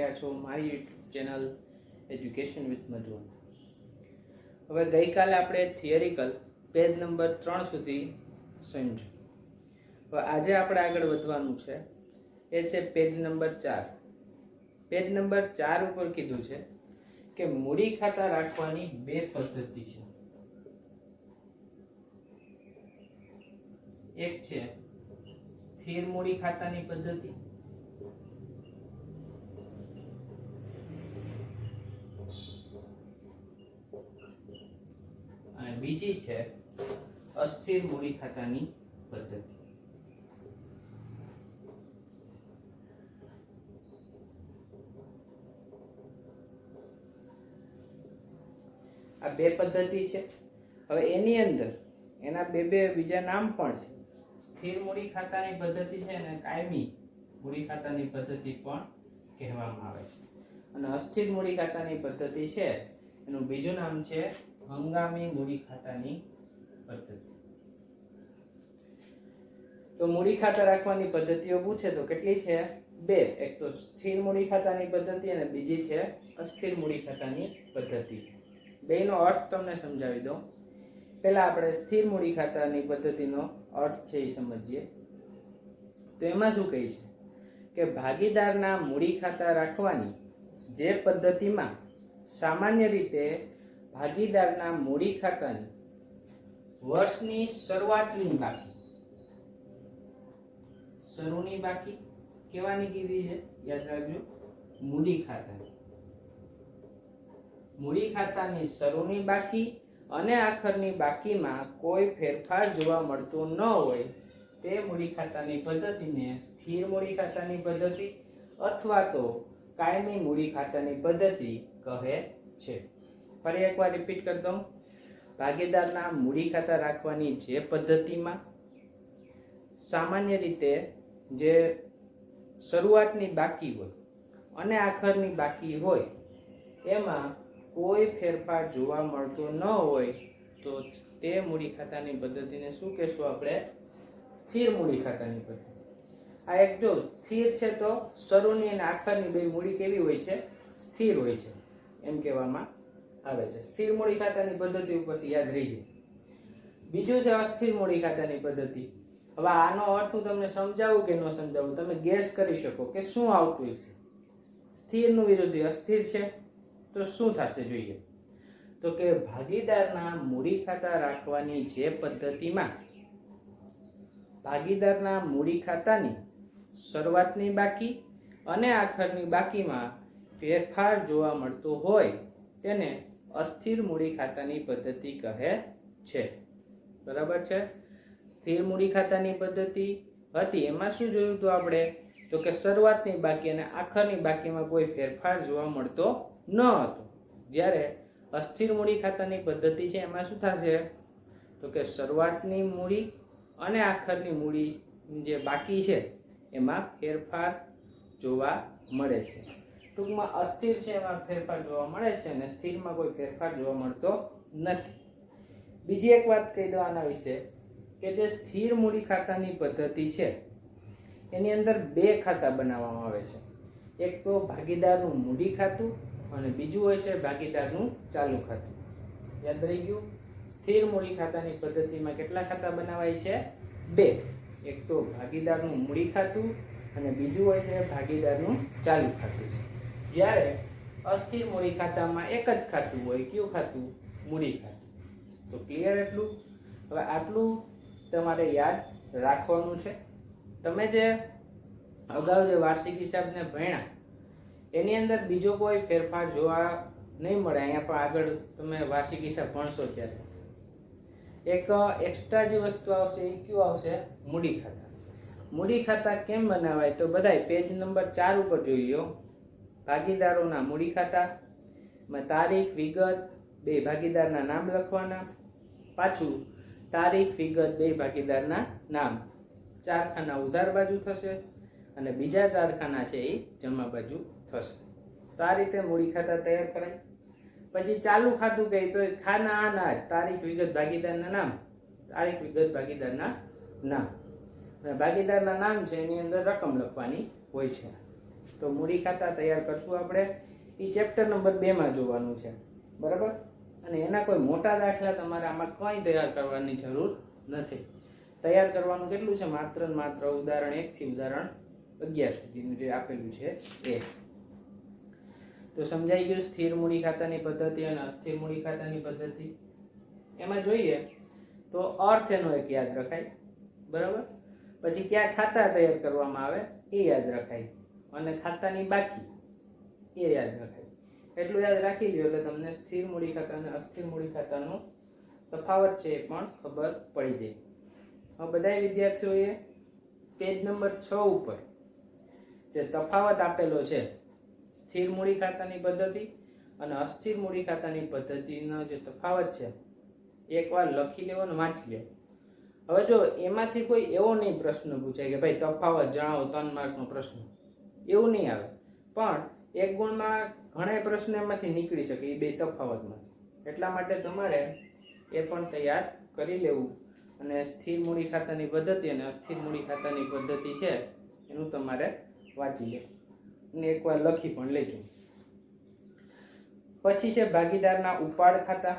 રહ્યા છો મારી યુટ્યુબ ચેનલ એજ્યુકેશન વિથ મધુ. હવે ગઈકાલે આપણે થિયરિકલ પેજ નંબર 3 સુધી સમજ્યું. હવે આજે આપણે આગળ વધવાનું છે, એ છે પેજ નંબર 4. પેજ નંબર 4 ઉપર કીધું છે કે મૂડી ખાતા રાખવાની બે પદ્ધતિ છે. એક છે સ્થિર મૂડી ખાતાની પદ્ધતિ અને બીજી છે અસ્થિર મૂડી ખાતાની પદ્ધતિ. આ બે પદ્ધતિ છે. હવે એની અંદર એના બે બીજા નામ પણ છે. સ્થિર મૂડી ખાતાની પદ્ધતિ છે અને કાયમી મૂડી ખાતાની પદ્ધતિ પણ કહેવામાં આવે છે. અને અસ્થિર મૂડી ખાતાની પદ્ધતિ છે એનું બીજું નામ છે હંગામી મૂડી ખાતાની પદ્ધતિ. તો મૂડી ખાતા રાખવાની પદ્ધતિઓ પૂછે તો કેટલી છે? બે. એક તો સ્થિર મૂડી ખાતાની પદ્ધતિ અને બીજી છે અસ્થિર મૂડી ખાતાની પદ્ધતિ. બેનો અર્થ તમને સમજાવી દઉં. પહેલા આપણે સ્થિર મૂડી ખાતાની પદ્ધતિનો અર્થ છે એ સમજીએ. તો એમાં શું કહે છે કે ભાગીદારના મૂડી ખાતા રાખવાની જે પદ્ધતિમાં સામાન્ય રીતે ભાગીદારના મૂડી ખાતાની વર્ષની શરૂની બાકી કેવાની કીધી છે? યાદ રાખજો, મૂડી ખાતાની શરૂની બાકી અને આખરની બાકીમાં કોઈ ફેરફાર જોવા મળતો ન હોય તે મૂડી ખાતાની પદ્ધતિને સ્થિર મૂડી ખાતાની પદ્ધતિ અથવા તો કાયમી મૂડી ખાતાની પદ્ધતિ કહે છે. ફરી એકવાર રિપીટ કરી દઉં. ભાગીદારના મૂડી ખાતા રાખવાની જે પદ્ધતિમાં સામાન્ય રીતે જે શરૂઆતની બાકી હોય અને આખરની બાકી હોય એમાં કોઈ ફેરફાર જોવા મળતો ન હોય તો તે મૂડી ખાતાની પદ્ધતિને શું કહેશું આપણે? સ્થિર મૂડી ખાતાની પદ્ધતિ. આ એક જો સ્થિર છે તો શરૂની અને આખરની બે મૂડી કેવી હોય છે? સ્થિર હોય છે એમ કહેવામાં આવે છે. સ્થિર મૂડી ખાતાની પદ્ધતિ ઉપરથી યાદ રહી જાય. બીજું છે અસ્થિર મૂડી ખાતાની પદ્ધતિ. હવે આનો અર્થ હું તમને સમજાવું કે ન સમજાવું, તમે ગેસ કરી શકો કે શું આવતું હશે. સ્થિરનું વિરુદ્ધ અસ્થિર છે તો શું થશે જોઈએ. તો કે ભાગીદારના મૂડી ખાતા રાખવાની જે પદ્ધતિમાં ભાગીદારના મૂડી ખાતાની શરૂઆતની બાકી અને આખરની બાકીમાં ફેરફાર જોવા મળતો હોય તેને અસ્થિર મૂડી ખાતાની પદ્ધતિ કહે છે. બરાબર છે? સ્થિર મૂડી ખાતાની પદ્ધતિ હતી એમાં શું જોયું હતું આપણે? તો કે શરૂઆતની બાકી અને આખરની બાકીમાં કોઈ ફેરફાર જોવા મળતો ન હતો. જ્યારે અસ્થિર મૂડી ખાતાની પદ્ધતિ છે એમાં શું થશે? તો કે શરૂઆતની મૂડી અને આખરની મૂડી જે બાકી છે એમાં ફેરફાર જોવા મળે છે. ટૂંકમાં અસ્થિર છે એમાં ફેરફાર જોવા મળે છે અને સ્થિરમાં કોઈ ફેરફાર જોવા મળતો નથી. બીજી એક વાત કહી દો આના વિશે કે જે સ્થિર મૂડી ખાતાની પદ્ધતિ છે એની અંદર બે ખાતા બનાવવામાં આવે છે. એક તો ભાગીદારનું મૂડી ખાતું અને બીજું હોય છે ભાગીદારનું ચાલુ ખાતું. યાદ રહી ગયું? સ્થિર મૂડી ખાતાની પદ્ધતિમાં કેટલા ખાતા બનાવાય છે? બે. એક તો ભાગીદારનું મૂડી ખાતું અને બીજું હોય છે ભાગીદારનું ચાલુ ખાતું. જ્યારે અસ્થિર મૂડી ખાતામાં એક જ ખાતું હોય. કયું ખાતું? મૂડી ખાતું. તો ક્લિયર એટલું? હવે આટલું તમારે યાદ રાખવાનું છે. તમે જે અગાઉ જે વાર્ષિક હિસાબને ભણ્યા એની અંદર બીજો કોઈ ફેરફાર જોવા નહીં મળે. અહીંયા પણ આગળ તમે વાર્ષિક હિસાબ ભણશો ત્યારે એક એક્સ્ટ્રા જે વસ્તુ આવશે એ કયું આવશે? મૂડી ખાતા. મૂડી ખાતા કેમ બનાવાય? તો બધાય પેજ નંબર 4 ઉપર જોઈ લો. ભાગીદારોના મૂડી ખાતા માં તારીખ, વિગત, બે ભાગીદારના નામ લખવાના. પાછું તારીખ, વિગત, બે ભાગીદારના નામ. 4 ખાના ઉધાર બાજુ થશે અને બીજા 4 ખાના છે એ જમા બાજુ થશે. તો આ રીતે મૂડી ખાતા તૈયાર કરાય. પછી ચાલુ ખાતું કહે તો ખાના આના તારીખ, વિગત, ભાગીદારના નામ. તારીખ, વિગત, ભાગીદારના નામ. અને ભાગીદારના નામ છે એની અંદર રકમ લખવાની હોય છે. તો મૂડી ખાતા તૈયાર કરશું આપણે, એ ચેપ્ટર નંબર 2 માં જોવાનું છે, બરાબર. અને એના કોઈ મોટા દાખલા તમારે આમાં કંઈ તૈયાર કરવાની જરૂર નથી. તૈયાર કરવાનું કેટલું છે? માત્ર ને માત્ર ઉદાહરણ 1 થી ઉદાહરણ 11 સુધીનું જે આપેલું છે એ. તો સમજાઈ ગયું સ્થિર મૂડી ખાતાની પદ્ધતિ અને અસ્થિર મૂડી ખાતાની પદ્ધતિ. એમાં જોઈએ તો અર્થ એનો એક યાદ રખાય, બરાબર. પછી ક્યાં ખાતા તૈયાર કરવામાં આવે એ યાદ રખાય, અને ખાતાની બાકી એ યાદ રખાય. એટલું યાદ રાખી લ્યો એટલે તમને સ્થિર મૂડી ખાતા અને અસ્થિર મૂડી ખાતાનો તફાવત છે એ પણ ખબર પડી જાય. હવે બધા વિદ્યાર્થીઓએ પેજ નંબર 6 ઉપર જે તફાવત આપેલો છે સ્થિર મૂડી ખાતાની પદ્ધતિ અને અસ્થિર મૂડી ખાતાની પદ્ધતિનો જે તફાવત છે એકવાર લખી લેવો અને વાંચી લેવો. હવે જો એમાંથી કોઈ એવો નહીં પ્રશ્ન પૂછાય કે ભાઈ તફાવત જણાવો 3 માર્કનો પ્રશ્ન, એવું નહીં આવે. પણ 1 ગુણમાં ઘણા પ્રશ્નો એમાંથી નીકળી શકે એ બે તફાવતમાં છે. એટલા માટે તમારે એ પણ તૈયાર કરી લેવું અને સ્થિર મૂડી ખાતાની પદ્ધતિ અને અસ્થિર મૂડી ખાતાની પદ્ધતિ છે એનું તમારે વાંચી લેવું અને એકવાર લખી પણ લેજો. પછી છે ભાગીદારના ઉપાડ ખાતા.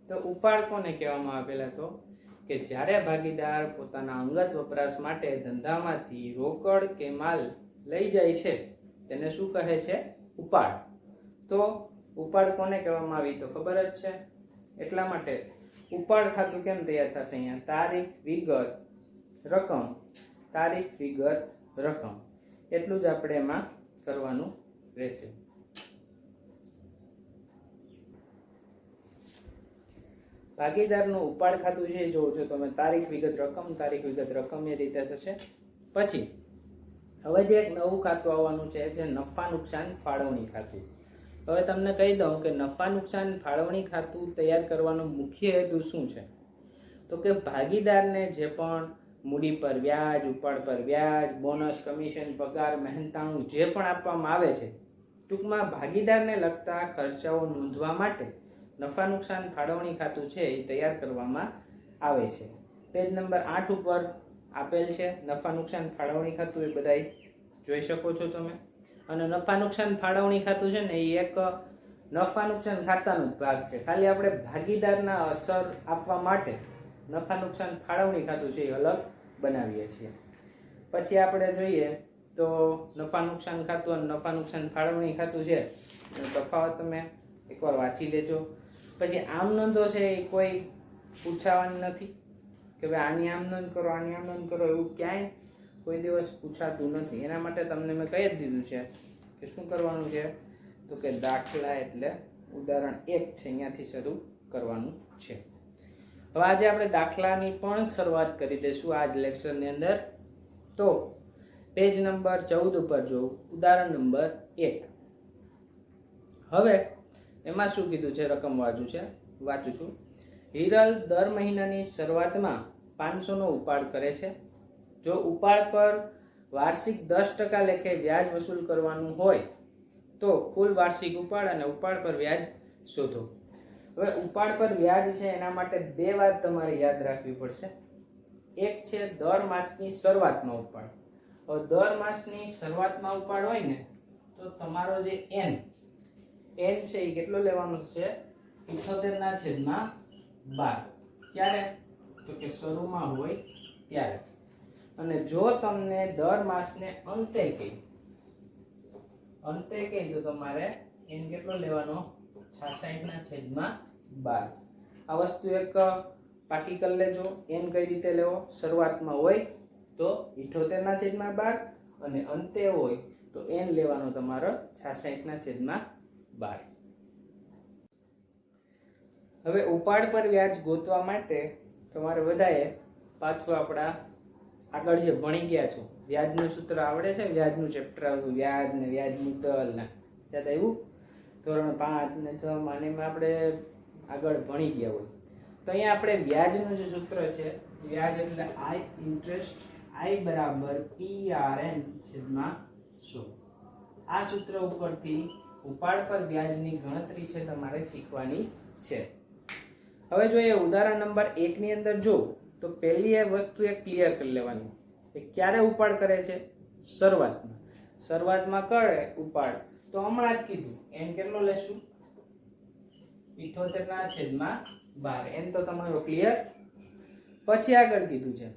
તો ઉપાડ કોને કહેવામાં આવે? પહેલા તો કે જ્યારે ભાગીદાર પોતાના અંગત વપરાશ માટે ધંધામાંથી રોકડ કે માલ લઈ જાય છે તેને શું કહે છે? ઉપાડ. તો ઉપાડ કોને કહેવામાં આવી તો ખબર જ છે. એટલા માટે ઉપાડ ખાતું કેમ તૈયાર થશે? અહીંયા તારીખ, વિગત, રકમ, તારીખ, વિગત, રકમ, એટલું જ આપણે એમાં કરવાનું રહેશે. ભાગીદારનું ઉપાડ ખાતું છે જોવો છો તમે, તારીખ, વિગત, રકમ, તારીખ, વિગત, રકમ એ રીતે થશે. પછી હવે જે એક નવું ખાતું આવવાનું છે જે નફા નુકસાન ફાળવણી ખાતું. હવે તમને કહી દઉં કે નફા નુકસાન ફાળવણી ખાતું તૈયાર કરવાનો મુખ્ય હેતુ શું છે? તો કે ભાગીદારને જે પણ મૂડી પર વ્યાજ, ઉપાડ પર વ્યાજ, બોનસ, કમિશન, પગાર, મહેનતાણું જે પણ આપવામાં આવે છે, ટૂંકમાં ભાગીદારને લગતા ખર્ચાઓ નોંધવા માટે નફા નુકસાન ફાળવણી ખાતું છે એ તૈયાર કરવામાં આવે છે. પેજ નંબર 8 ઉપર આપેલ છે નફા નુકસાન ફાળવણી ખાતું, એ બધા જોઈ શકો છો તમે. અને નફા નુકસાન ફાળવણી ખાતું છે ને એ એક નફા નુકસાન ખાતાનો જ ભાગ છે. ખાલી આપણે ભાગીદારના અસર આપવા માટે નફા નુકસાન ફાળવણી ખાતું છે એ અલગ બનાવીએ છીએ. પછી આપણે જોઈએ તો નફા નુકસાન ખાતું અને નફા નુકસાન ફાળવણી ખાતું છે એનો તફાવત તમે એકવાર વાંચી લેજો. પછી આમ નોંધો છે એ કોઈ પૂછાવાની નથી કે ભાઈ આની આમ નોંધ કરો, આની આમ નોંધ કરો, એવું ક્યાંય કોઈ દિવસ પૂછાતું નથી. એના માટે તમને મેં કહી જ દીધું છે કે શું કરવાનું છે, તો કે દાખલા એટલે ઉદાહરણ 1 છે અહીંયાથી શરૂ કરવાનું છે. હવે આજે આપણે દાખલાની પણ શરૂઆત કરી દઈશું આજ લેક્ચરની અંદર. તો પેજ નંબર 14 ઉપર જો ઉદાહરણ નંબર 1. હવે એમાં શું કીધું છે? રકમ વાંચું છું. હિરલ દર મહિનાની શરૂઆતમાં 500 નો ઉપાડ કરે છે. જો ઉપાડ પર વાર્ષિક 10% લેખે વ્યાજ વસૂલ કરવાનું હોય તો કુલ વાર્ષિક ઉપાડ અને ઉપાડ પર વ્યાજ શોધો. હવે ઉપાડ પર વ્યાજ છે એના માટે બે વાત તમારે યાદ રાખવી પડશે. એક છે દર માસની શરૂઆતમાં ઉપાડ. હવે દર માસની શરૂઆતમાં ઉપાડ હોય ને તો તમારો જે n છે એ કેટલો લેવાનો છે? 78/12. ક્યારે? તો કે શરૂમાં હોય ત્યારે. અને જો તમને દર માસને અંતે કહી તો તમારે n કેટલો લેવાનો? 66/12. આ વસ્તુ એક પાકી કરી લેજો. n કઈ રીતે લેવો? શરૂઆતમાં હોય તો 78/12 અને અંતે હોય તો n લેવાનો તમારો 66/12. હવે ઉપાડ પર વ્યાજ ગોતવા માટે તમારે બધાએ પાછું આપણા આગળ જે ભણી ગયા છો વ્યાજનું સૂત્ર આવડે છે? વ્યાજનું ચેપ્ટર આવ્યું, વ્યાજ ને વ્યાજ મુદ્દલ ને યાદ આવ્યું? ધોરણ 5 ને 6 માં આપણે આગળ ભણી ગયા હોય તો અહીંયા આપણે વ્યાજનું જે સૂત્ર છે, વ્યાજ એટલે I ઇન્ટરેસ્ટ, I બરાબર PRN/100. આ સૂત્ર ઉપરથી ઉપાડ પર વ્યાજની ગણતરી છે તમારે શીખવાની છે. હવે જોઈએ ઉદાહરણ નંબર 1 ની અંદર જો તો પહેલી એ વસ્તુ એક ક્લિયર કરી લેવાની કે ક્યારે ઉપાડ કરે છે? શરૂઆતમાં. શરૂઆતમાં કરે ઉપાડ તો હમણાં જ કીધું n કેટલો લેશું 78/12 n તો તમારો ક્લિયર. પછી આગળ કીધું છે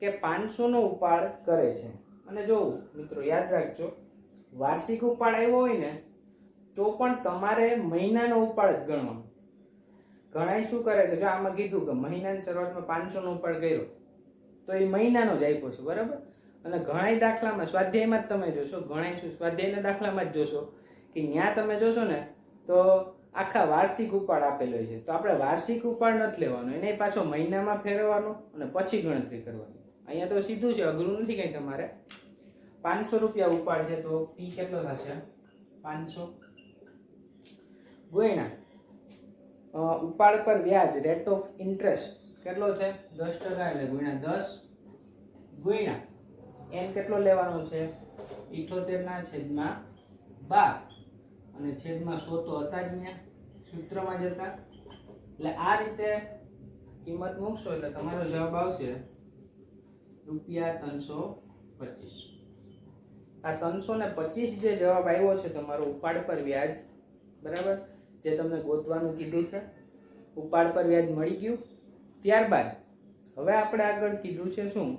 કે 500 નો ઉપાડ કરે છે અને જો મિત્રો યાદ રાખજો વાર્ષિક ઉપાડ આવ્યો હોય ને તો પણ તમારે મહિનાનો ઉપાડ જ ગણવાનો. ઘણા શું કરે કે જો આમાં કીધું કે મહિનાની શરૂઆતમાં 500 નો ઉપાડ કર્યો તો એ મહિનાનો જ આપ્યો છે બરાબર. અને ઘણા દાખલામાં સ્વાધ્યાયમાં જ તમે જોશો, ઘણા સ્વાધ્યાયના દાખલામાં જ જોશો કે ત્યાં તમે જોશો ને તો આખા વાર્ષિક ઉપાડ આપેલો છે. તો આપણે વાર્ષિક ઉપાડ નથી લેવાનો, એને પાછો મહિનામાં ફેરવવાનો અને પછી ગણતરી કરવાની. અહીંયા તો સીધું છે, અઘરું નથી કંઈ. તમારે 500 રૂપિયા ઉપાડ છે તો પી કેટલો થશે 500 ગુણ્યા ઉપાડ પર વ્યાજ રેટ ઓફ ઇન્ટરેસ્ટ કેટલો છે 10% એટલે ગુણ્યા 10 ગુણ્યા n કેટલો લેવાનો છે 78/12 અને છેદમાં 100 તો હતા જ ત્યાં સૂત્રમાં જતા. એટલે આ રીતે કિંમત મૂકશો એટલે તમારો જવાબ આવશે ₹325. આ 325 જે જવાબ આવ્યો છે તમારો ઉપાડ પર વ્યાજ બરાબર, જે તમને ગોતવાનું કીધું છે. ઉપાડ પર વ્યાજ મળી ગયું. ત્યારબાદ હવે આપણે આગળ કીધું છે શું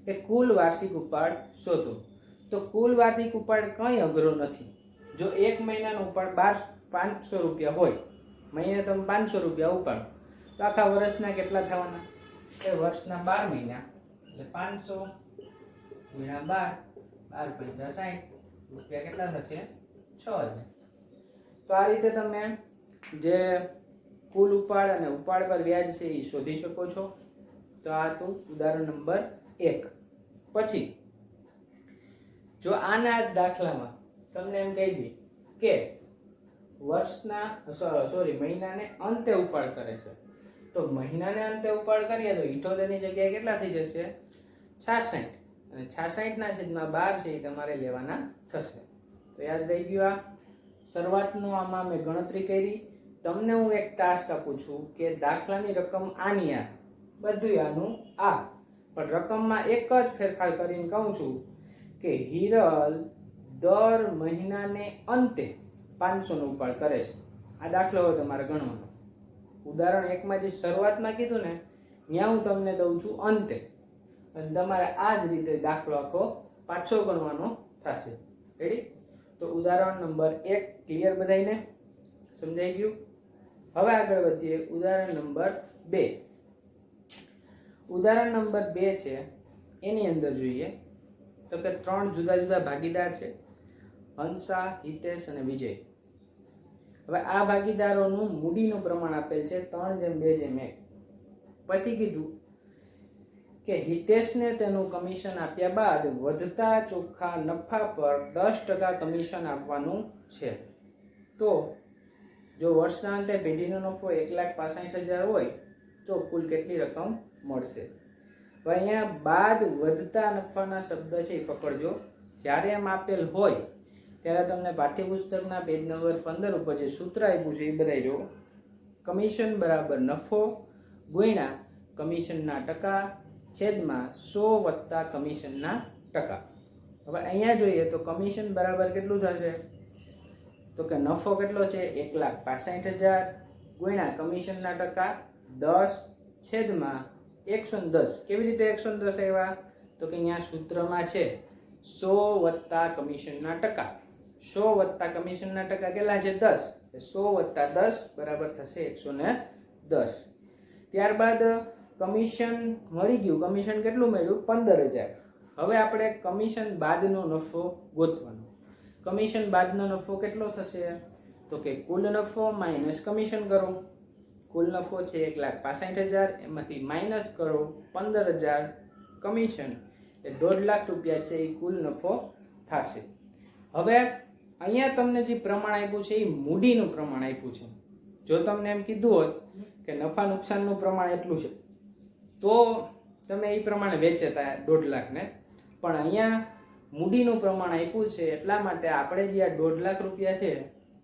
કે કુલ વાર્ષિક ઉપાડ શોધો. તો કુલ વાર્ષિક ઉપાડ કંઈ અઘરો નથી. જો એક મહિનાનો ઉપાડ 500 રૂપિયા હોય, મહિને તમે 500 રૂપિયા ઉપાડો તો આખા વર્ષના કેટલા થવાના? એ વર્ષના 12 મહિના એટલે 500 ગુણ્યા 12 12 × 60 રૂપિયા કેટલા થશે 6000. તો આ રીતે તમે જે કુલ ઉપાડ અને ઉપાડ પર વ્યાજ છે એ શોધી શકો છો. તો આ હતું ઉદાહરણ નંબર 1. પછી જો આના દાખલામાં તમને એમ કહી દે કે વર્ષના મહિનાને અંતે ઉપાડ કરે છે, તો મહિનાને અંતે ઉપાડ કરીએ તો 78 ની જગ્યાએ કેટલા થઈ જશે 66 અને 66/12 છે એ તમારે લેવાના થશે. તો યાદ રહી ગયું. આ શરૂઆતનો આમાં મેં ગણતરી કરી. તમને હું એક ટાસ્ક આપું છું કે દાખલાની રકમ આની આ બધું આનું આ, પણ રકમમાં એક જ ફેરફાર કરીને કહું છું કે હિરલ દર મહિનાને અંતે 500 નો ઉપાડ કરે છે. આ દાખલો હોય તમારે ગણવાનો. ઉદાહરણ 1 માં જે શરૂઆતમાં કીધું ને ત્યાં હું તમને દઉં છું અંતે, અને તમારે આ જ રીતે દાખલો આખો પાછો ગણવાનો થશે. રેડી? તો ઉદાહરણ નંબર 1 ક્લિયર બધાઈને? સમજાઈ ગયું? હવે આગળ વધીએ ઉદાહરણ નંબર 2. ઉદાહરણ નંબર 2 છે એની અંદર જોઈએ તો કે 3 જુદા જુદા ભાગીદાર છે, હંસા, હિતેશ અને વિજય. હવે આ ભાગીદારોનું મૂડીનું પ્રમાણ આપેલ છે 3:2:1. પછી કીધું કે હિતેશને તેનું કમિશન આપ્યા બાદ વધતા ચોખ્ખા નફા પર 10% કમિશન આપવાનું છે. તો જો વર્ષના અંતે પેઢીનો નફો 1,65,000 હોય તો કુલ કેટલી રકમ મળશે? તો અહીંયા બાદ વધતા નફાના શબ્દ છે એ પકડજો. જ્યારે એમ આપેલ હોય ત્યારે તમને પાઠ્યપુસ્તકના પેજ નંબર 15 ઉપર જે સૂત્ર આપ્યું છે એ બધાય જો. કમિશન બરાબર નફો ગુણ્યા કમિશનના ટકા છેદમાં 100 + કમિશનના ટકા. હવે અહીંયા જોઈએ તો કમિશન બરાબર કેટલું થશે? તો કે નફો કેટલો છે 1,65,000 ગુણ્યા કમિશનના ટકા 10 છેદમાં 110. કેવી રીતે 110 આવ્યા? તો કે અહીંયા સૂત્રમાં છે 100 + કમિશનના ટકા. 100 + કમિશનના ટકા કેટલા છે 10. 100 + 10 બરાબર થશે 110. ત્યારબાદ કમિશન મળી ગયું. કમિશન કેટલું મળ્યું 15,000. હવે આપણે કમિશન બાદનો નફો ગોતવાનો. કમિશન બાદનો નફો કેટલો થશે? તો કે કુલ નફો માઇનસ કમિશન કરો. કુલ નફો છે 1,65,000, એમાંથી માઇનસ કરો 15,000 કમિશન, એ 1.5 લાખ રૂપિયા છે એ કુલ નફો થશે. હવે અહીંયા તમને જે પ્રમાણ આપ્યું છે એ મૂડીનું પ્રમાણ આપ્યું છે. જો તમને એમ કીધું હોત કે નફા નુકસાનનું પ્રમાણ એટલું છે તો તમે એ પ્રમાણે વેચતા 1.5 લાખને, પણ અહીંયા મૂડીનું પ્રમાણ આપ્યું છે એટલા માટે આપણે જે આ 1.5 લાખ રૂપિયા છે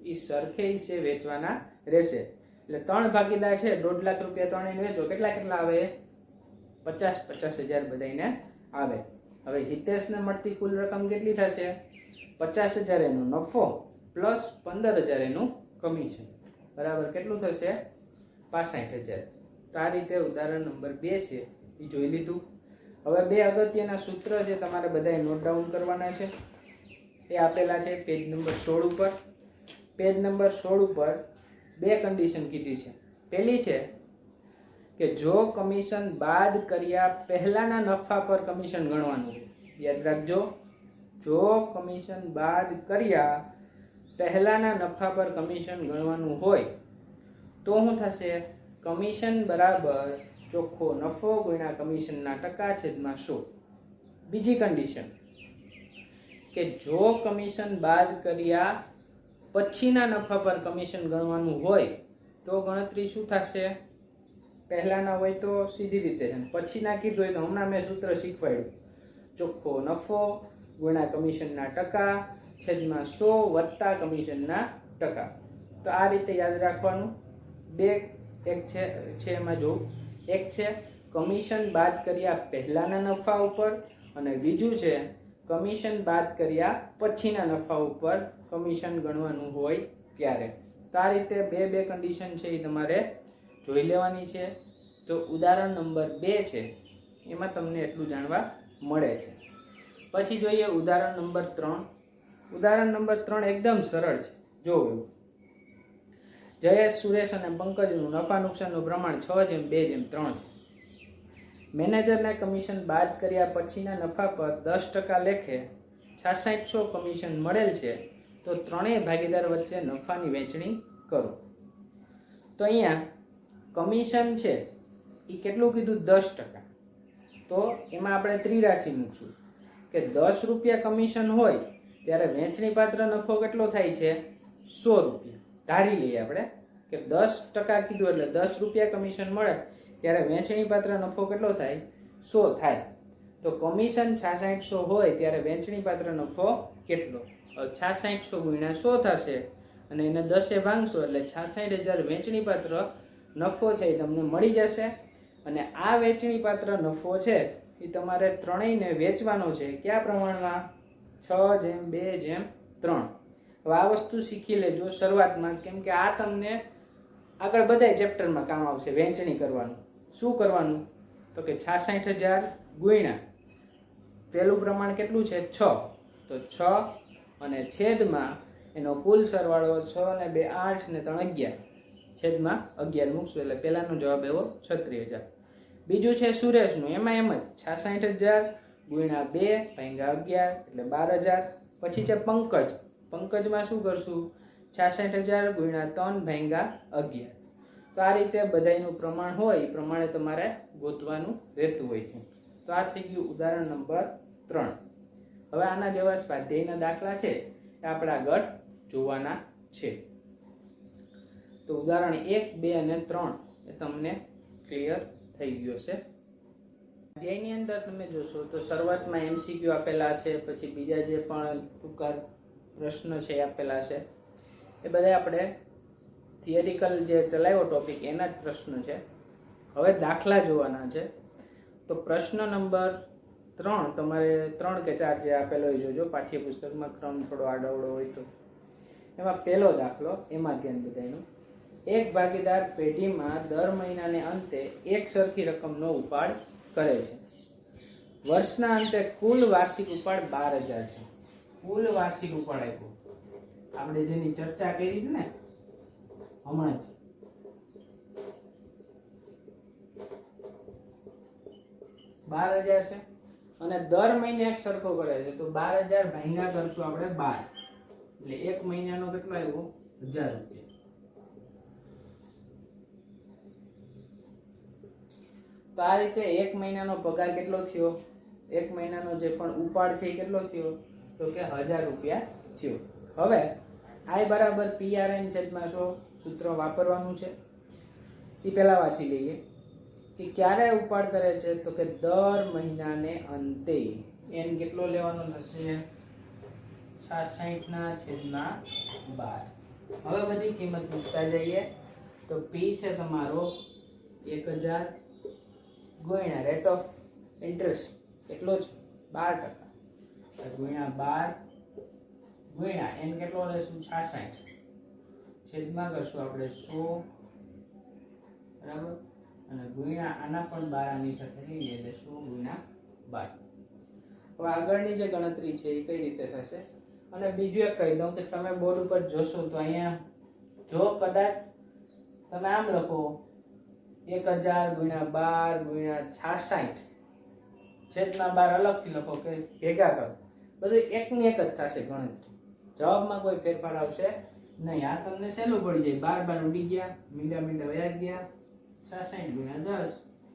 એ સરખે હિસ્સે વેચવાના રહેશે. એટલે 3 ભાગીદાર છે 1.5 લાખ રૂપિયા ત્રણેયને વેચો કેટલા આવે 50,000 બધાને આવે. હવે હિતેશને મળતી કુલ રકમ કેટલી થશે 50,000 એનો નફો પ્લસ 15,000 એનું કમિશન, બરાબર કેટલું થશે? 65,000. તો આ રીતે ઉદાહરણ નંબર 2 છે એ જોઈ લીધું. હવે બે અગત્યના સૂત્ર છે, તમારે બધાએ નોટ ડાઉન કરવાના છે. એ આપેલા છે પેજ નંબર 16 ઉપર. પેજ નંબર 16 ઉપર બે કન્ડિશન કીધી છે. પહેલી છે કે જો કમિશન બાદ કર્યા પહેલાના નફા પર કમિશન ગણવાનું. યાદ રાખજો, જો કમિશન બાદ કર્યા પહેલાના નફા પર કમિશન ગણવાનું હોય તો શું થશે? કમિશન બરાબર ચોખ્ખો નફો ગુણ્યા કમિશનના ટકા છેદમાં 100. બીજી કન્ડિશન કે જો કમિશન બાદ કર્યા પછીના નફા પર કમિશન ગણવાનું હોય તો ગણતરી શું થશે? પહેલાના હોય તો સીધી રીતે છે, પછીના કીધું હોય તો હમણાં મેં સૂત્ર શીખવાડ્યું, ચોખ્ખો નફો ગુણ્યા કમિશનના ટકા છેદમાં 100 વત્તા કમિશનના ટકા. તો આ રીતે યાદ રાખવાનું. બે એક છે એમાં જો એક છે કમિશન બાદ કર્યા પહેલાના નફા ઉપર અને બીજું છે કમિશન બાદ કર્યા પછીના નફા ઉપર કમિશન ગણવાનું હોય ત્યારે. તો આ રીતે બે કન્ડિશન છે એ તમારે જોઈ લેવાની છે. તો ઉદાહરણ નંબર 2 છે એમાં તમને એટલું જાણવા મળે છે. પછી જોઈએ ઉદાહરણ નંબર 3. ઉદાહરણ નંબર 3 એકદમ સરળ છે. જો જયેશ, સુરેશ અને પંકજનું નફા નુકસાનનું પ્રમાણ 6:2:3 છે. મેનેજરને કમિશન બાદ કર્યા પછીના નફા પર 10% લેખે 6600 કમિશન મળેલ છે. તો ત્રણેય ભાગીદાર વચ્ચે નફાની વહેંચણી કરો. તો અહીંયા કમિશન છે એ કેટલું કીધું? 10%. તો એમાં આપણે ત્રિરાશિ મૂકશું કે 10 રૂપિયા કમિશન હોય ત્યારે વહેંચણી પાત્ર નફો કેટલો થાય છે? 100 રૂપિયા. ધારી લઈએ આપણે કે 10% કીધું એટલે 10 રૂપિયા કમિશન મળે ત્યારે વહેંચણી પાત્ર નફો કેટલો થાય? 100 થાય. તો કમિશન 6600 હોય ત્યારે વહેંચણી પાત્ર નફો કેટલો? 6600 ગુણ્યા 100 થશે અને એને 10 ભાંગશો એટલે 66,000 વહેંચણી પાત્ર નફો છે એ તમને મળી જશે. અને આ વહેંચણી પાત્ર નફો છે એ તમારે ત્રણેયને વેચવાનો છે. કયા પ્રમાણમાં? 6:2:3. હવે આ વસ્તુ શીખી લેજો શરૂઆતમાં, કેમ કે આ તમને આગળ બધા ચેપ્ટરમાં કામ આવશે. વહેંચણી કરવાનું. શું કરવાનું? તો કે 66,000 ગુણ્યા પહેલું પ્રમાણ કેટલું છે? 6. તો 6 અને છેદમાં એનો કુલ સરવાળો 6 ને 2 8 ને 3 11 છેદમાં 11 મૂકશું એટલે પહેલાનો જવાબ એવો 36,000. બીજું છે સુરેશનું, એમાં એમ જ 66,000 ગુણ્યા 2 ભાગ્યા 11 એટલે 12,000. પછી છે પંકજ. પંકજમાં શું કરશું? 66,000 ગુણ્યા 3 ભાગ્યા 11. તો આ રીતે બધાયનું પ્રમાણ હોય એ પ્રમાણે તમારે ગોતવાનું રહેતું હોય છે. તો આ થઈ ગયું ઉદાહરણ નંબર 3. હવે આના જેવા સ્વાધ્યાયના દાખલા છે એ આપણે આગળ જોવાના છે. તો ઉદાહરણ 1, 2 અને 3 એ તમને ક્લિયર થઈ ગયો છે. સ્વાધ્યાયની અંદર તમે જોશો તો શરૂઆતમાં MCQ આપેલા છે, પછી બીજા જે પણ ટૂંકા પ્રશ્ન છે એ આપેલા છે. એ બધા આપણે થિયરિકલ જે ચલાવ્યો ટોપિક એના જ પ્રશ્ન છે. હવે દાખલા જોવાના છે. તો પ્રશ્ન નંબર 3 તમારે 3 કે 4 જે આપેલો હોય જોજો, પાઠ્યપુસ્તકમાં ક્રમ થોડો આડોઅવળો હોય તો. એમાં પહેલો દાખલો, એમાં ધ્યાન બધાનું. એક ભાગીદાર પેઢીમાં દર મહિનાને અંતે એક સરખી રકમનો ઉપાડ કરે છે. વર્ષના અંતે કુલ વાર્ષિક ઉપાડ 12,000 છે. કુલ વાર્ષિક ઉપાડ આપ્યો આપણે જેની ચર્ચા કરી હતી ને હમણાં જ, 12,000 છે અને દર મહિને એક સરખો કરે છે. તો 12,000 ભાગ્યા કરશું આપણે 12 એટલે એક મહિનાનો કેટલો આવ્યો? 1,000 રૂપિયા. તો આ રીતે એક મહિનાનો પગાર કેટલો થયો? એક મહિનાનો જે પણ ઉપાડ છે એ કેટલો થયો? તો કે 1,000 રૂપિયા થયો. હવે I બરાબર PRN છેદમાં 100 સૂત્ર વાપરવાનું છે. એ પહેલા વાંચી લઈએ કે ક્યારે ઉપાડ કરે છે? તો કે દર મહિનાને અંતે. n કેટલો લેવાનો થશે? 66/12. હવે બધી કિંમત મૂકતા જઈએ. તો P છે તમારો 1,000 ગુણ્યા રેટ ઓફ ઇન્ટરેસ્ટ કેટલો છે? 12% ગુણ્યા 12 ગુણ્યા n કેટલો લેશું 66 છેદમાં કરશું આપણે 100 બરાબર અને ગુણ્યા આના પણ 12 આની સાથે લઈએ એટલે 100 ગુણ્યા 12. હવે આગળની જે ગણતરી છે એ કઈ રીતે થશે અને બીજું એક કહી દઉં કે તમે બોર્ડ ઉપર જોશો તો અહીંયા જો કદાચ તમે આમ લખો 1000 ગુણ્યા 12 ગુણ્યા 66 છેદમાં 12 અલગથી લખો કે ભેગા કરો બધું એકની એક જ થશે ગણતરી જવાબમાં કોઈ ફેરફાર આવશે નહીં. આ તમને સહેલું પડી જાય 12 ઉડી ગયા મીંડા વયા ગયા 66 ગુણ્યા 10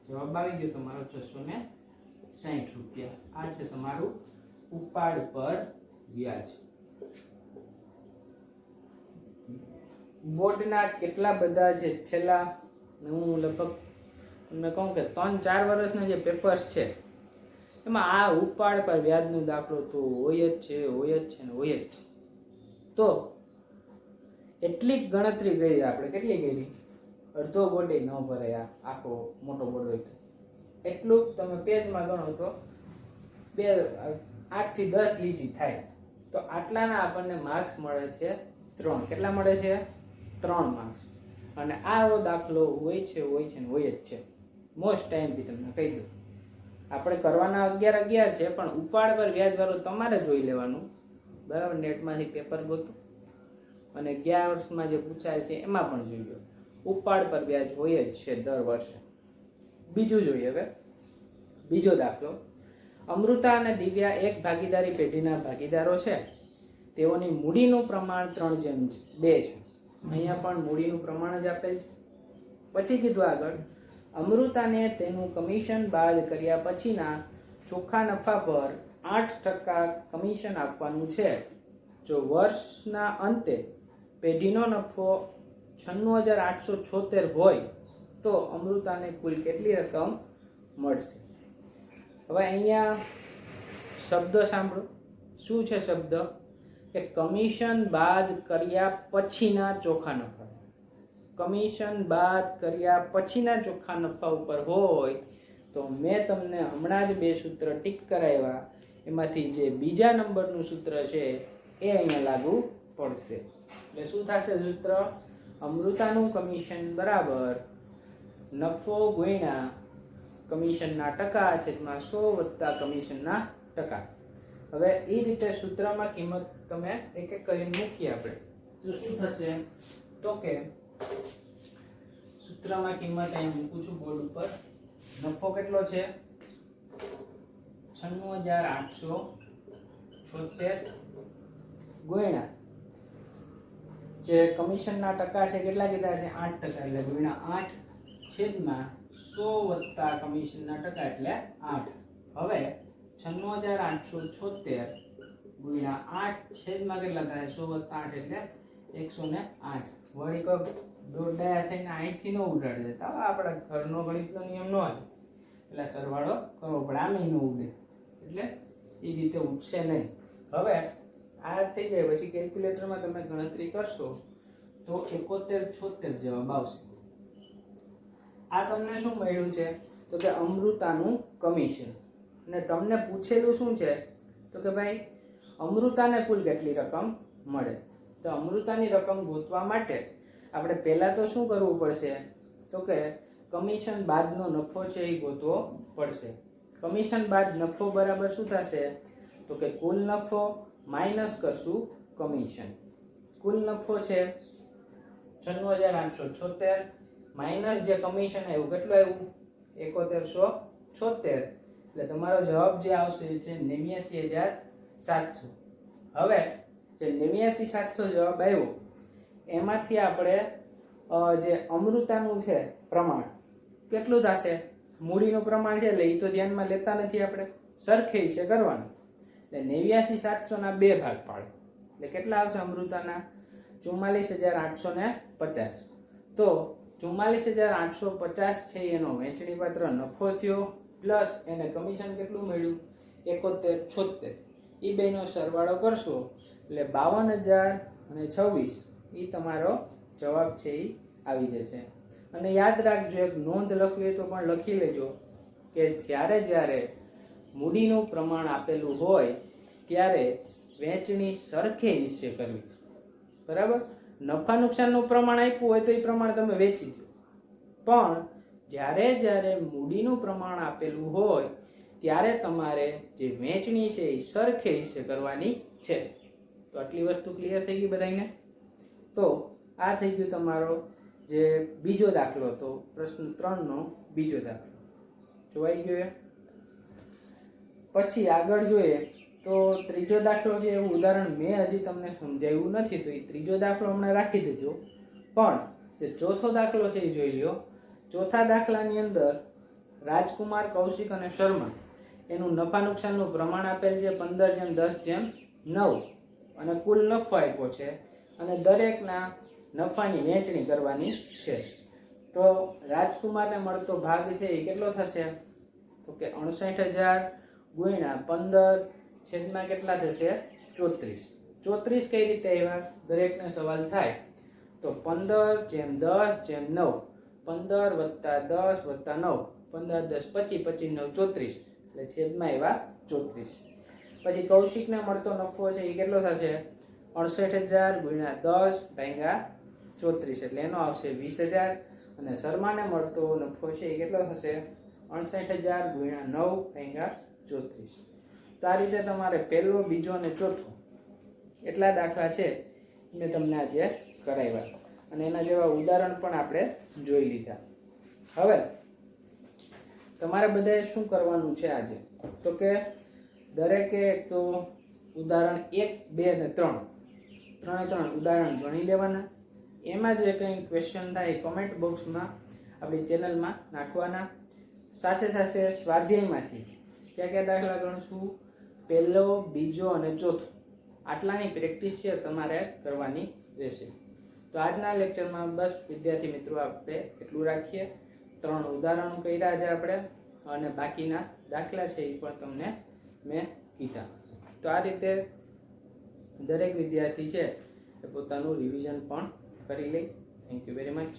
જવાબ આવી ગયો તમારો 660 રૂપિયા. આ છે તમારું ઉપાડ પર વ્યાજ. બોર્ડના કેટલા બધા જે છેલ્લા હું લગભગ તમને કહું કે 3-4 વર્ષના જે પેપર્સ છે એમાં આ ઉપાડ પર વ્યાજનો દાખલો તો હોય જ છે ને હોય જ છે. તો એટલી ગણતરી કરી આપણે કેટલી કરી અડધો બોર્ડ ન ભરાય આખો મોટો બોર્ડ હોય તો એટલું તમે પેજમાં ગણો તો 8 થી 10 લીટી થાય તો આટલાના આપણને માર્ક્સ મળે છે 3. કેટલા મળે છે 3 માર્ક્સ. અને આવો દાખલો હોય છે ને હોય જ છે. મોસ્ટ ટાઈમથી તમને કહી દઉં આપણે કરવાના 11 છે પણ ઉપાડ પર વ્યાજ વાળું તમારે જોઈ લેવાનું બરાબર. નેટમાંથી પેપર ગોતું અને 11 વર્ષમાં જે પૂછાય છે એમાં પણ જોઈ લો ઉપાડ પર વ્યાજ હોય જ છે દર વર્ષે. બીજું જોઈએ હવે બીજો દાખલો. અમૃતા અને દિવ્યા એક ભાગીદારી પેઢીના ભાગીદારો છે. તેઓની મૂડીનું પ્રમાણ 3:2 છે. અહીંયા પણ મૂડીનું પ્રમાણ જ આપેલ છે. પછી કીધું આગળ અમૃતાને તેનું કમિશન બાદ કર્યા પછીના ચોખ્ખા નફા પર 8% કમિશન આપવાનું છે. જો વર્ષના અંતે પેઢીનો નફો 96,876 હોય તો અમૃતાને કુલ કેટલી રકમ મળશે. હવે અહીંયા શબ્દ સાંભળો. શું છે શબ્દ કે કમિશન બાદ કર્યા પછીના ચોખ્ખા નફા. કમિશન બાદ કર્યા પછીના ચોખ્ખા નફા ઉપર હોય તો મેં તમને હમણાં જ 2 સૂત્ર ટીક કરાવ્યા એમાંથી જે બીજા નંબરનું સૂત્ર છે એ અહીંયા લાગુ પડશે. એટલે શું થશે સૂત્ર અમૃતાનું કમિશન બરાબર નફો ગુણ્યા કમિશનના ટકા છેદમાં 100 વત્તા કમિશનના ટકા. હવે એ રીતે સૂત્રમાં કિંમત તમે એક એક કરીને મૂકીએ આપણે તો શું થશે તો કે સૂત્રમાં કિંમત અહીં મૂકું છું બોર્ડ ઉપર. નફો કેટલો છે 96,876 ગુણ્યા જે કમિશનના ટકા છે કેટલા કીધા છે 8% એટલે ગુણ્યા 8 છેદમાં 100 વત્તા કમિશનના ટકા એટલે 8. હવે 96,876 ગુણ્યા 8 છેદમાં કેટલા થાય 100 વત્તા 8 એટલે 108. વળી કોક દોડાયા થઈને અહીંથી ન ઉડાડી દેતા આપણા ઘરનો ગણિતનો નિયમ ન હોય એટલે સરવાળો કરવો પડે આમે ન ઉડે એટલે એ રીતે ઉઠશે નહીં. હવે આ થઈ જાય પછી કેલ્ક્યુલેટરમાં તમે ગણતરી કરશો તો 7176 જવાબ આવશે. આ તમને શું મળ્યું છે તો કે અમૃતાનું કમિશન અને તમને પૂછેલું શું છે તો કે ભાઈ અમૃતાને કુલ કેટલી રકમ મળે. તો અમૃતાની રકમ ગોતવા માટે આપણે પહેલા તો શું કરવું પડશે તો કે કમિશન બાદનો નફો છે એ ગોતવો પડશે. કમિશન બાદ નફો બરાબર શું થશે તો કે કુલ નફો માઇનસ કરશું કમિશન. કુલ નફો છે 96,876 માઇનસ જે કમિશન આવ્યું કેટલું આવ્યું 7176 એટલે તમારો જવાબ જે આવશે છે 89,700. હવે જે 89,700 જવાબ આવ્યો એમાંથી આપણે જે અમૃતાનું છે પ્રમાણ કેટલું થશે મૂડીનું પ્રમાણ છે એટલે એ તો ધ્યાનમાં લેતા નથી આપણે સરખે છે કરવાનું એટલે 89,700 ના 2 ભાગ પાડે એટલે કેટલા આવશે અમૃતાના 44,850. તો 44,850 છે એનો વહેંચણી પાત્ર નફો થયો પ્લસ એને કમિશન કેટલું મળ્યું 7176 એ બેનો સરવાળો કરશો એટલે 52,026 એ તમારો જવાબ છે એ આવી જશે. અને યાદ રાખજો એક નોંધ લખવી હોય તો પણ લખી લેજો કે જ્યારે મૂડીનું પ્રમાણ આપેલું હોય ત્યારે વહેંચણી સરખે હિસ્સે કરવી. બરાબર, નફા નુકસાનનું પ્રમાણ આપ્યું હોય તો એ પ્રમાણે તમે વેચી દો, પણ જ્યારે જ્યારે મૂડીનું પ્રમાણ આપેલું હોય ત્યારે તમારે જે વહેંચણી છે એ સરખે હિસ્સે કરવાની છે. તો આટલી વસ્તુ ક્લિયર થઈ ગઈ બધાને? તો આ થઈ ગયો તમારો જે બીજો દાખલો હતો, પ્રશ્ન 3 નો બીજો દાખલો જોવાઈ ગયો. પછી આગળ જોઈએ તો ત્રીજો દાખલો છે, એવું ઉદાહરણ મેં હજી તમને સમજાવ્યું નથી, તો એ ત્રીજો દાખલો હમણાં રાખી દેજો. પણ જે ચોથો દાખલો છે એ જોઈ લ્યો. ચોથા દાખલાની અંદર રાજકુમાર, કૌશિક અને શર્મા એનું નફા નુકસાનનું પ્રમાણ આપેલ છે 15:10:9 અને કુલ નફો આપ્યો છે અને દરેકના નફાની વહેંચણી કરવાની છે. તો રાજકુમારને મળતો ભાગ છે એ કેટલો થશે? તો કે 59,000 ગુણ્યા 15 છેદમાં કેટલા થશે? 34. 34 કઈ રીતે આવ્યા? દરેકને સવાલ થાય તો 15:10:9 15 + 10 + 9 15 10 25 25 9 34 એટલે છેદમાં આવ્યા 34. પછી કૌશિકને મળતો નફો છે એ કેટલો થશે? 68,000 ગુણ્યા 10 / 34 એટલે એનો આવશે 20,000. અને શર્માને મળતો નફો છે એ કેટલો થશે? 68,000 ગુણ્યા 9 / 34. તો આ રીતે તમારે પહેલો, બીજો અને ચોથો એટલા દાખલા છે મેં તમને આજે કરાવ્યા અને એના જેવા ઉદાહરણ પણ આપણે જોઈ લીધા. હવે તમારે બધાએ શું કરવાનું છે આજે? તો કે દરેકે તો ઉદાહરણ 1, 2 અને 3 ઉદાહરણ ગણી લેવાના. એમાં જે કંઈ ક્વેશ્ચન થાય એ કમેન્ટ બોક્સમાં આપણી ચેનલમાં નાખવાના. સાથે સાથે સ્વાધ્યાયમાંથી કયા કયા દાખલા ગણશું, પહેલો, બીજો અને ચોથો, આટલાની પ્રેક્ટિસ છે તમારે કરવાની રહેશે. તો આજના લેક્ચરમાં બસ વિદ્યાર્થી મિત્રો આપણે એટલું રાખીએ. 3 ઉદાહરણો કર્યા છે આપણે અને બાકીના દાખલા છે એ પણ તમને મેં કીધા. તો આ રીતે દરેક વિદ્યાર્થી છે એ પોતાનું રિવિઝન પણ કરી લે. Thank you very much.